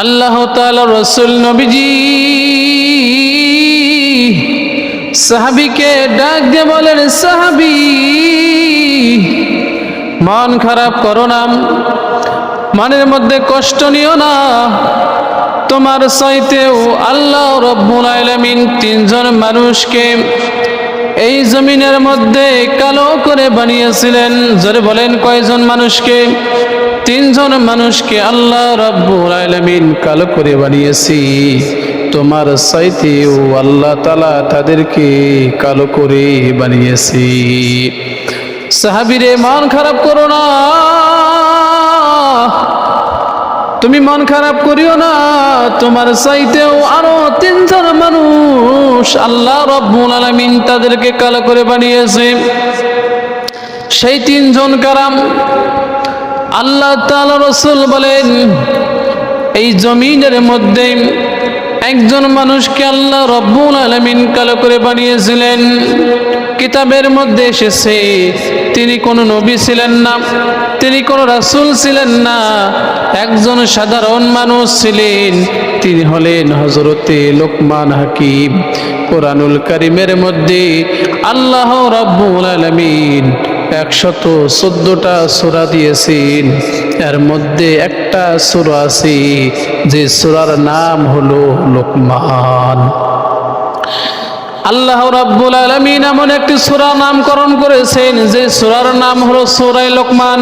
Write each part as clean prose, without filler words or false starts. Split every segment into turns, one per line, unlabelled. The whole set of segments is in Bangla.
আল্লাহ তাআলা রাসূল নবীজি সাহাবীকে ডাক দিয়ে বলেন, সাহাবী মন খারাপ করো না, মনের মধ্যে কষ্ট নিও না। তোমার চাইতেও আল্লাহ রব্বুল আলামিন তিনজন মানুষকে এই জমিনের মধ্যে কালো করে বানিয়েছিলেন। জোরে বলেন, কয়জন মানুষকে? তিনজন মানুষকে আল্লাহ রব্বুল আলামিন কালো করে বানিয়েছি। তোমার চাইতেও আল্লাহ তাআলা তাদেরকে কালো করে বানিয়েছি। সাহাবীরে মন খারাপ করো না, তুমি মন খারাপ করিও না। তোমার চাইতেও আরো তিনজন মানুষ আল্লাহ রব্বুল আলামিন তাদেরকে কালো করে বানিয়েছে। সেই তিনজন কারাম? আল্লাহ তাআলা রাসূল বলেন, এই জমিনের মধ্যে একজন মানুষকে আল্লাহ রব্বুল আলামিন কালো করে বানিয়েছিলেন। কিতাবের মধ্যে এসেছে তিনি কোনো নবী ছিলেন না, তিনি কোনো রাসূল ছিলেন না, একজন সাধারণ মানুষ ছিলেন। তিনি হলেন হযরতে লোকমান হাকিম। কোরআনুল কারীমের মধ্যে আল্লাহ রব্বুল আলামিন 114টা সূরা দিয়েছেন। এর মধ্যে একটা সূরা আছে যে সূরার নাম হলো লোকমান। আল্লাহ রাব্বুল আলামিন এমন একটি সূরা নামকরণ করেছেন যে সূরার নাম হলো সূরা লোকমান।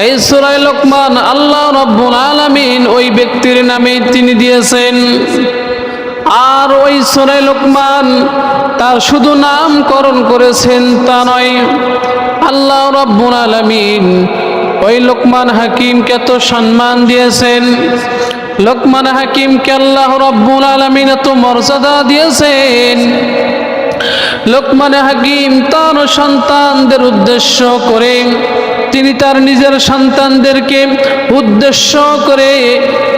এই সূরা লোকমান আল্লাহ রাব্বুল আলামিন ওই ব্যক্তির নামে তিনি দিয়েছেন। আর ওই সূরা লোকমান তার শুধু নামকরণ করেছেন তা নয়, আল্লাহ রাব্বুল আলামিন ওই লোকমান হাকিমকে এত সম্মান দিয়েছেন, লোকমান হাকিমকে আল্লাহ রাব্বুল আলামিন এত মর্যাদা দিয়েছেন। লোকমান হাকিম তার সন্তানদের উদ্দেশ্য করে, তিনি তার নিজের সন্তানদেরকে উদ্দেশ্য করে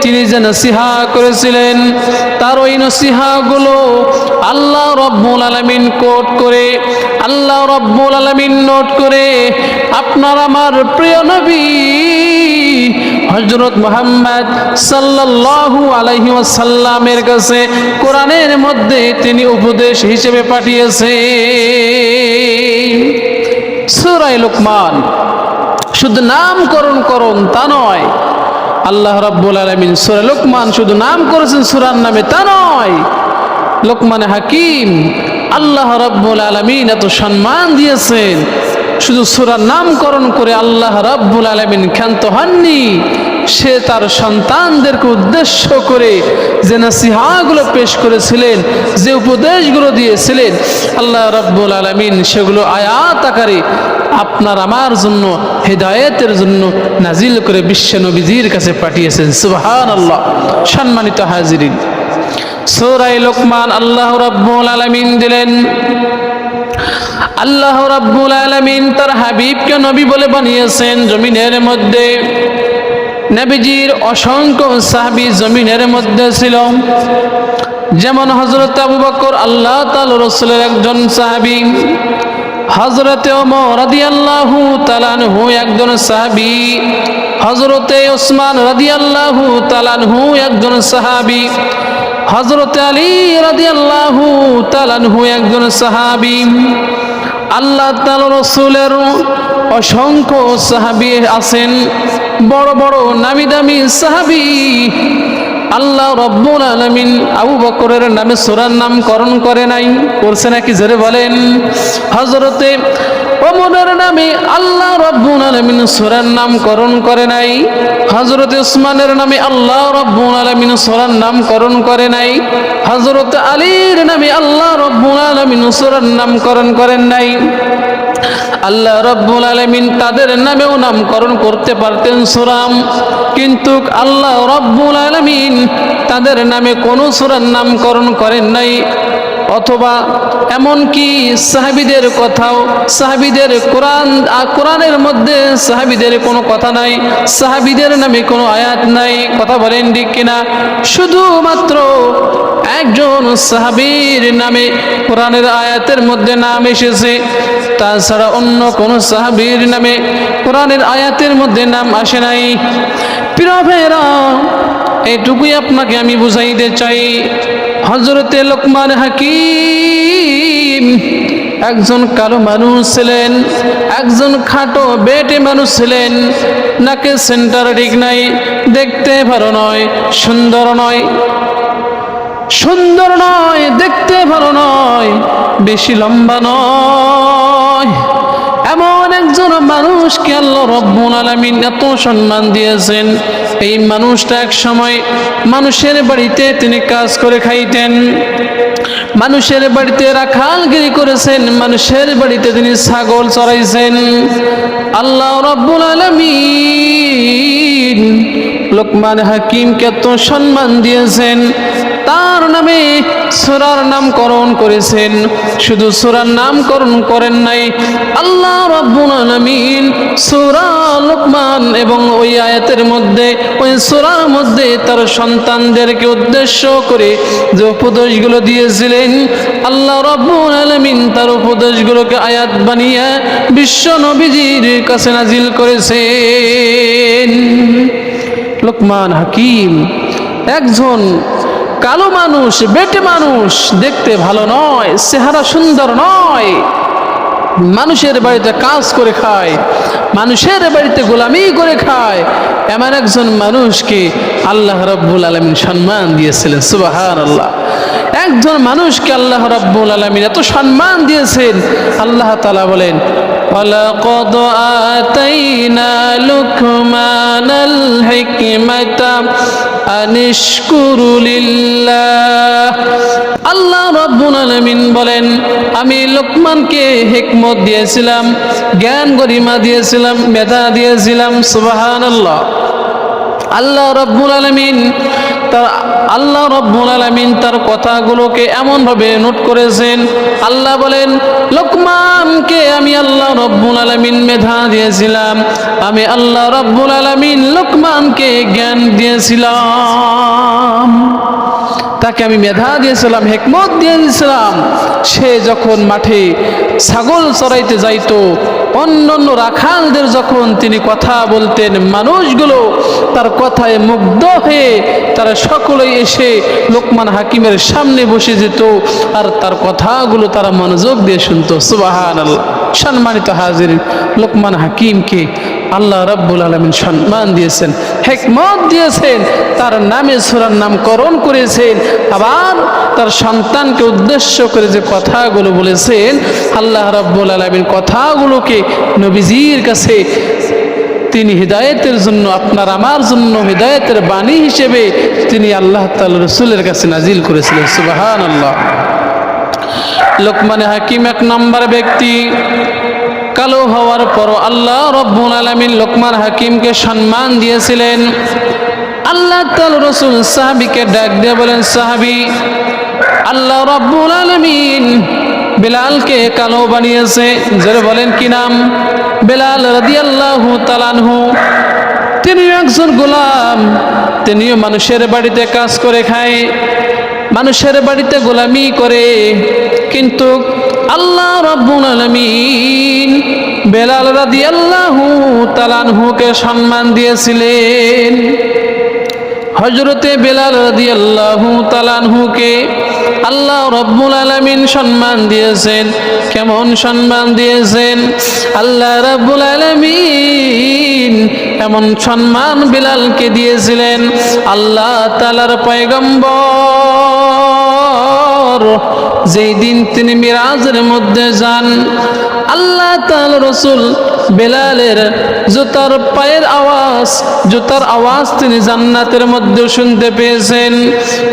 তিনি যে নসিহত করেছিলেন, তার ওই নসিহতগুলো আল্লাহ রাব্বুল আলামিন কোট করে, আল্লাহ রাব্বুল আলামিন নোট করে আপনার আমার প্রিয় নবী হযরত মুহাম্মদ সাল্লাল্লাহু আলাইহি ওয়াসাল্লামের কাছে কোরআনের মধ্যে তিনি উপদেশ হিসেবে পাঠিয়েছেন। সূরা লোকমান শুধু নামকরণ করুন তা নয়, আল্লাহ রাব্বুল আলামিন সূরা লোকমান শুধু নাম করেছেন সূরার নামে তা নয়, লোকমান হাকিম আল্লাহ রাব্বুল আলামিন এত সম্মান দিয়েছেন। শুধু সূরার নামকরণ করে আল্লাহ রাব্বুল আলামিন ক্ষান্ত হননি, সে তার সন্তানদেরকে উদ্দেশ্য করে যে নসিহতগুলো পেশ করেছিলেন, যে উপদেশগুলো দিয়েছিলেন, আল্লাহ রাব্বুল আলামিন সেগুলো আয়াত আকারে আপনার আমার জন্য হেদায়েতের জন্য নাজিল করে বিশ্ব নবীজির কাছে পাঠিয়েছেন। সুবহানাল্লাহ। সম্মানিত হাজিরিন, সূরা লোকমান আল্লাহ রাব্বুল আলামিন দিলেন। আল্লাহ রাব্বুল আলামিন তার হাবিবকে নবী বলে বানিয়েছেন। জমিনের মধ্যে নবীজির অসংখ্য সাহাবী জমিনের মধ্যে ছিল, যেমন হযরত আবু বকর আল্লাহ তাআলা রাসূলের একজন সাহাবী, হযরতে ওমর রাদিয়াল্লাহু তাআলা আনহু একজন সাহাবী, হযরতে ওসমান রাদিয়াল্লাহু তাআলা আনহু একজন সাহাবী, হযরতে আলী রাদিয়াল্লাহু তাআলা আনহু একজন সাহাবী। আল্লাহ তাআলা রাসূলের অসংখ্য সাহাবী আছেন, বড় বড় নামি দামি সাহাবী। আল্লাহ রাব্বুল আলামিন আবু বকরের নামে সূরার নামকরণ করে নাই, করছে নাকি? জোরে বলেন। হযরতে ওমরের নামে আল্লাহ রাব্বুল আলামিন সূরার নামকরণ করে নাই, হযরতে ওসমানের নামে আল্লাহ রাব্বুল আলামিন সূরার নামকরণ করে নাই, হযরতে আলীর নামে আল্লাহ রাব্বুল আলামিন সূরার নামকরণ করেন নাই। আল্লাহ রাব্বুল আলামিন তাদের নামেও নামকরণ করতে পারতেন সূরাম, কিন্তু আল্লাহ রাব্বুল আলামিন তাদের নামে কোনো সূরার নামকরণ করেন নাই। অথবা এমনকি সাহাবীদের কথাও, সাহাবীদের কোরআনের মধ্যে সাহাবীদের কোনো কথা নাই, সাহাবীদের নামে কোনো আয়াত নাই। কথা বলেন ঠিক কিনা? শুধুমাত্র একজন সাহাবীর নামে কোরআনের আয়াতের মধ্যে নাম এসেছে, তাছাড়া অন্য কোনো সাহাবীর নামে কোরআনের আয়াতের মধ্যে নাম আসে নাই। প্রিয় ভাইরা, এটুকুই আপনাকে আমি বুঝাইতে চাই। হযরতে লোকমান হাকিম একজন কালো মানুষ ছিলেন, একজন খাটো বেটে মানুষ ছিলেন। নাকে সেন্টার ঠিক নাই, দেখতে ভালো নয়, সুন্দর নয়, সুন্দর নয়, দেখতে ভালো নয়, বেশি লম্বা নয়। এমন একজন মানুষকে আল্লাহ রাব্বুল আলামিন এত সম্মান দিয়েছেন। এই মানুষটা এক সময় মানুষের বাড়িতে তিনি কাজ করে খাইতেন, মানুষের বাড়িতে রাখালগিরি করেছেন, মানুষের বাড়িতে তিনি ছাগল চড়াইছেন। আল্লাহ রাব্বুল আলামিন লোকমান হাকিমকে এত সম্মান দিয়েছেন, তার নামে সূরার নামকরণ করেছেন। শুধু সূরার নামকরণ করেন নাই, আল্লাহ রাব্বুল আলামিন সূরা লোকমান এবং ওই আয়াতের মধ্যে, ওই সূরার মধ্যে তার সন্তানদেরকে উদ্দেশ্য করে যে উপদেশগুলো দিয়েছিলেন, আল্লাহ রাব্বুল আলামিন তার উপদেশগুলোকে আয়াত বানিয়ে বিশ্ব নবীজির কাছে নাজিল করেছেন। লোকমান হাকিম একজন কালো মানুষ, বেটে মানুষ, দেখতে ভালো নয়, চেহারা সুন্দর নয়, মানুষের বাড়িতে কাজ করে খায়, মানুষের বাড়িতে গোলামি করে খায়, এমন একজন মানুষকে আল্লাহ রাব্বুল আলামিন সম্মান দিয়েছিলেন। সুবহানাল্লাহ। একজন মানুষকে আল্লাহ রাব্বুল আলামিন এত সম্মান দিয়েছেন, আল্লাহ তাআলা বলেন, ওয়ালাকাদ আতাইনা লুকমানাল হিকমাতা আনিশকুরু লিল্লাহ। আল্লাহ রাব্বুল আলামিন বলেন, আমি লোকমানকে হিকমত দিয়েছিলাম, জ্ঞান গরিমা দিয়েছিলাম, মেধা দিয়েছিলাম। সুবহানাল্লাহ। আল্লাহ রাব্বুল আলামিন তার কথাগুলোকে এমনভাবে নোট করেছেন। আল্লাহ বলেন, লোকমানকে আমি আল্লাহ রাব্বুল আলামিন মেধা দিয়েছিলাম, আমি আল্লাহ রাব্বুল আলামিন লোকমানকে জ্ঞান দিয়েছিলাম, তাকে আমি মেধা দিয়েছিলাম, হিকমত দিয়েছিলাম। সে যখন মাঠে ছাগল চড়াইতে যাইতো, অন্যান্য রাখালদের যখন তিনি কথা বলতেন, মানুষগুলো তার কথায় মুগ্ধ হয়ে তারা সকলেই এসে লোকমান হাকিমের সামনে বসে যেত আর তার কথাগুলো তারা মনোযোগ দিয়ে শুনতো। সুবহানাল্লাহ। সম্মানিত হাজিরিন, লোকমান হাকিমকে আল্লাহ রাব্বুল আলামিন সম্মান দিয়েছেন, হিকমত দিয়েছেন, তার নামে সূরার নামকরণ করেছেন। আবার তার সন্তানকে উদ্দেশ্য করে যে কথাগুলো বলেছেন, আল্লাহ রাব্বুল আলামিন কথাগুলোকে নবীজির কাছে তিনি হিদায়াতের জন্য, আপনার আমার জন্য হিদায়াতের বাণী হিসেবে তিনি আল্লাহ তাআলা রাসূলের কাছে নাজিল করেছিলেন। সুবহানাল্লাহ। লোকমান হাকিম এক নম্বর ব্যক্তি। কালো হওয়ার পর আল্লাহ রাব্বুল আলামিন লোকমান হাকিমকে সম্মান দিয়েছিলেন। আল্লাহ তাআলা রাসূল সাহাবীকে ডাক দিয়ে বলেন, সাহাবী, আল্লাহ রাব্বুল আলামিন বেলালকে কালো বানিয়েছে। যারা বলেন কি নাম? বেলাল রাদিয়াল্লাহু তাআলা আনহু। তিনি একজন গোলাম, তিনিও মানুষের বাড়িতে কাজ করে খায়, মানুষের বাড়িতে গোলামি করে, কিন্তু আল্লাহ রাব্বুল আলামিন বেলাল রাদিয়াল্লাহু তাআলা আনহুকে সম্মান দিয়েছিলেন। হযরতে বেলাল রাদিয়াল্লাহু তাআলা আনহুকে আল্লাহ রাব্বুল আলামিন সম্মান দিয়েছেন। কেমন সম্মান দিয়েছেন? আল্লাহ রাব্বুল আলামিন এমন সম্মান বেলালকে দিয়েছিলেন, আল্লাহ তাআলার পয়গম্বর যেই দিন তিনি মিরাজের মধ্যে যান, আল্লাহ তাআলা রাসূল বেলালের জুতার পায়ের আওয়াজ, জুতার আওয়াজ তিনি জান্নাতের মধ্যে শুনতে পেয়েছেন।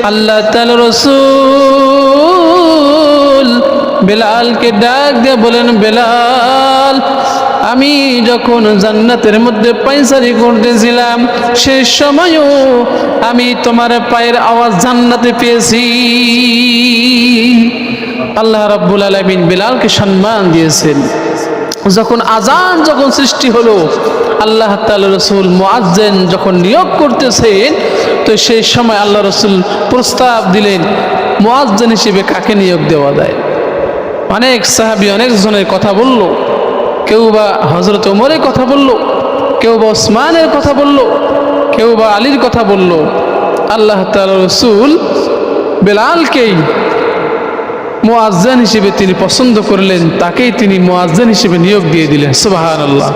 আল্লাহ তাআলা রাসূল বেলালকে ডাক দিয়ে বলেন, বেলাল, আমি যখন জান্নাতের মধ্যে পায়চারি করতেছিলাম, সেই সময়ও আমি তোমার পায়ের আওয়াজ জান্নাতে পেয়েছি। আল্লাহ রাব্বুল আলামিন বেলালকে সম্মান দিয়েছেন। যখন আজান সৃষ্টি হলো, আল্লাহ তাআলা রাসূল মুয়াজ্জিন যখন নিয়োগ করতেছেন, তো সেই সময় আল্লাহ রাসূল প্রস্তাব দিলেন, মুয়াজ্জিন হিসেবে কাকে নিয়োগ দেওয়া যায়। অনেক সাহাবী অনেক জনের কথা বলল, কেউ বা হযরত ওমরের কথা বলল, কেউ বা ওসমানের কথা বলল, কেউ বা আলীর কথা বলল। আল্লাহ তাআলা রাসূল বেলালকেই মুয়াজ্জিন হিসেবে তিনি পছন্দ করলেন, তাকেই তিনি মুয়াজ্জিন হিসেবে নিয়োগ দিয়ে দিলেন। সুবহানাল্লাহ।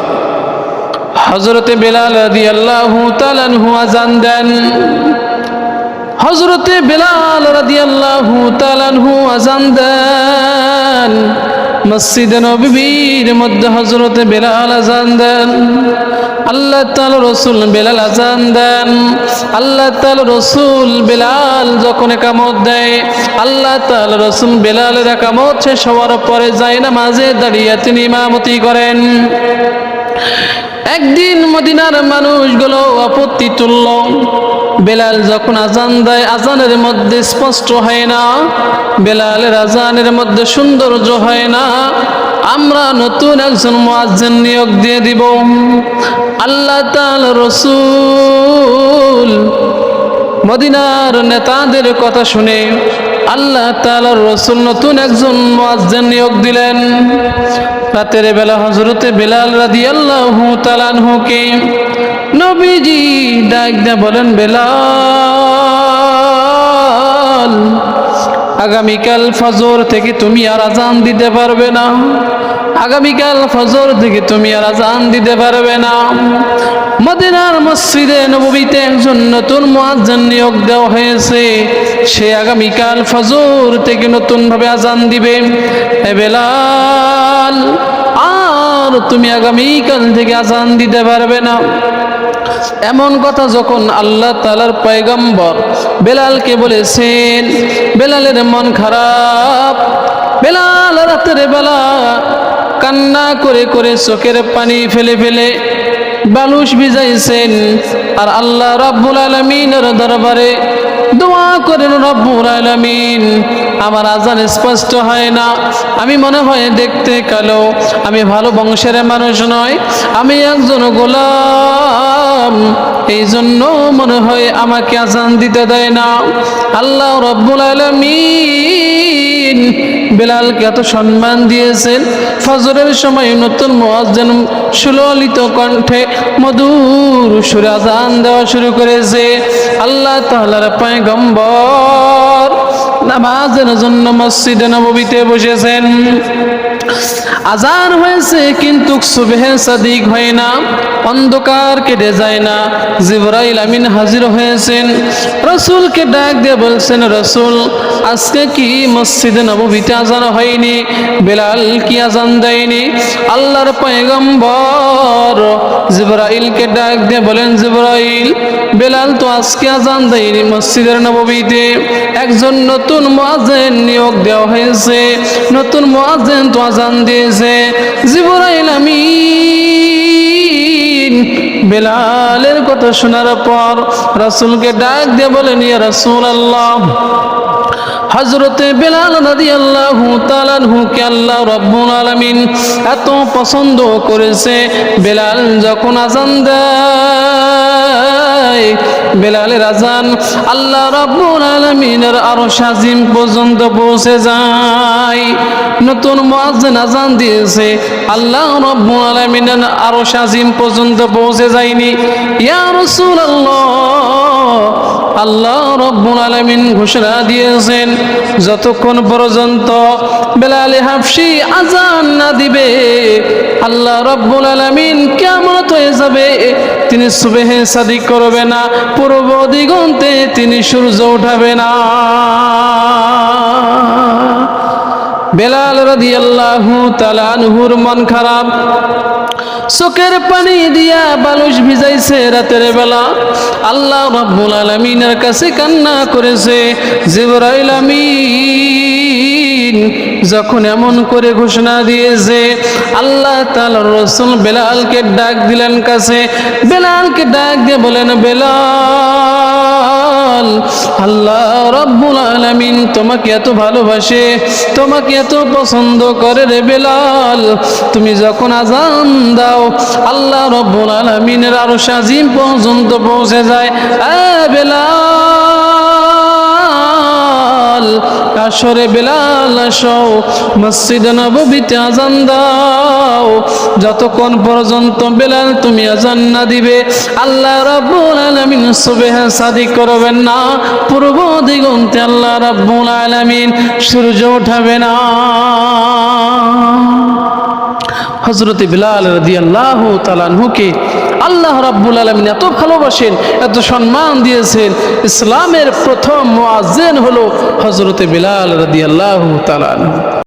হযরতে বেলাল রাদিয়াল্লাহু তাআলা আনহু আযান দেন। হযরতে বেলাল রাদিয়াল্লাহু তাআলা আনহু আযান দেন। মসজিদে নববীর মধ্যে হযরতে বেলাল আযান দেন। আল্লাহ তাআলা রাসূল বেলাল আযান দেন। আল্লাহ তাআলা রাসূল বেলাল যখন ইকামত দেয়, আল্লাহ তাআলা রাসূল বেলালের ইকামত শেষ হওয়ার পরে যায় নামাজে দাঁড়িয়ে তিনি ইমামতি করেন। একদিন মদিনার মানুষগুলো আপত্তি তুলল, বেলাল যখন আজান দেয় আজানের মধ্যে স্পষ্ট হয় না, বেলালের আজানের মধ্যে সৌন্দর্য হয় না, আমরা নতুন একজন মুয়াজ্জিন নিয়োগ দিয়ে দিব। আল্লাহ তাআলা রাসূল মদিনার নেতাদের কথা শুনে আল্লাহ তাআলার রাসূল নতুন একজন মুয়াজ্জিন নিয়োগ দিলেন। রাতের বেলা হযরতে বেলাল রাদিয়াল্লাহু তাআলা আনহুকে নবীজি ডাক দিয়ে বলেন, বেলাল, আগামীকাল ফজর থেকে তুমি আর আজান দিতে পারবে না, আগামীকাল ফজর থেকে তুমি আর আজান দিতে পারবে না। মদিনার মসজিদে নববীতে একজন নতুন মুয়াজ্জিন নিয়োগ দেওয়া হয়েছে, সে আগামীকাল ফজর থেকে নতুনভাবে আজান দিবে। এ বেলাল, আর তুমি আগামীকাল থেকে আজান দিতে পারবে না। এমন কথা যখন আল্লাহ তাআলার পয়গম্বর বেলালকে বলেছেন, বেলালের মন খারাপ। বেলাল রাতের বেলা কান্না করে করে চোখের পানি ফেলে ফেলে বালুস ভিজাইছেন আর আল্লাহ রাব্বুল আলামিনের দরবারে দোয়া করেন, রব্বুল আলামিন, আমার আজান স্পষ্ট হয় না, আমি মনে হয় দেখতে কালো, আমি ভালো বংশের মানুষ নয়, আমি একজন গোলাম, এই জন্য মনে হয় আমাকে আজান দিতে দেয় না। আল্লাহ রব্বুল আলামিন বেলালকে এত সম্মান দিয়েছেন, ফজরের সময় নতুন মুয়াজ্জিন সুললিত কণ্ঠে মধুর সুরে আজান দেওয়া শুরু করেছে। আল্লাহ তাআলার পয়গম্বর নামাজের জন্য মসজিদে নববীতে বসেছেন। আজান হয়েছে কিন্তু সুবহে সাদিক হয় না, অন্ধকার কেটে যায় না। জিবরাইল আমিন হাজির হয়েছেন, রাসূলকে ডাক দিয়ে বলছেন, রাসূল, আজকে কি মসজিদে নববীতে আজান হয়নি? বেলাল কি আজান দেয়নি? আল্লাহর পয়গম্বর জিবরাইলকে ডাক দিয়ে বলেন, জিবরাইল, বেলাল তো আজকে আজান দেয়নি, মসজিদের নববীতে একজন নতুন মুয়াজ্জিন নিয়োগ দেওয়া হয়েছে, নতুন মুয়াজ্জিন তো আজান দিয়েছে। জিবরাইল আমিন বেলালের কথা শোনার পর রাসূলকে ডাক দিয়ে বলেন, ইয়া রাসূলুল্লাহ, হযরতে বেলাল রাদিয়াল্লাহু তাআলা আনহুকে আল্লাহ রাব্বুল আলামিন এত পছন্দ করেছে, বেলাল যখন আজান দেয়, বেলালের আজান আল্লাহ রাব্বুল আলামিনের আরশ আজিম পর্যন্ত পৌঁছে যায়। নতুন মুয়াজ্জিন আজান দিয়েছে, আল্লাহ রাব্বুল আলামিনের আরশ আজিম পর্যন্ত পৌঁছে যায়নি। ইয়া রাসূলুল্লাহ, আল্লাহ রাব্বুল আলামিন ঘোষণা দিয়েছেন, যতক্ষণ পর্যন্ত বেলাল হাবশী আজান না দিবে আল্লাহ রাব্বুল আলামিন কিয়ামত হয়ে যাবে, তিনি সুবহে সাদিক করবে না, পূর্ব দিগন্তে তিনি সূর্য উঠাবে না। বেলাল রাদিয়াল্লাহু তাআলা আনহুর মন খারাপ, চোখের পানি দিয়া বালুস ভিজাইছে রাতের বেলা, আল্লাহ রাব্বুল আলামিনের কাছে কান্না করেছে। জিবরাইল আমিন যখন এমন করে ঘোষণা দিয়েছে, আল্লাহ তাআলার রাসূল বেলালকে ডাক দিলেন কাছে, বেলালকে ডাক দিয়ে বলেন, বেলাল, আল্লাহ রাব্বুল আলামিন তোমাকে এত ভালোবাসে, তোমাকে এত পছন্দ করে রে বেলাল, তুমি যখন আজান দাও আল্লাহ রাব্বুল আলামিনের আরশ আজিম পর্যন্ত পৌঁছে যায়। বেলাল, আসরে বেলাল আসো, মসজিদে নববীতে আজান দাও, দাও, যতক্ষণ পর্যন্ত বেলাল তুমি আযান না দিবে আল্লাহ রাব্বুল আলামিন সুবহ সাদিক করবেন না, পূর্ব দিগন্তে আল্লাহ রাব্বুল আলামিন সূর্য ওঠাবে না। হযরত বিলাল রাদিয়াল্লাহু তাআলা আনহুকে আল্লাহ রাব্বুল আলামিন এত ভালোবাসেন, এত সম্মান দিয়েছেন। ইসলামের প্রথম মুয়াজ্জিন হলো হযরত বিলাল রাদিয়াল্লাহু তাআলা আনহু।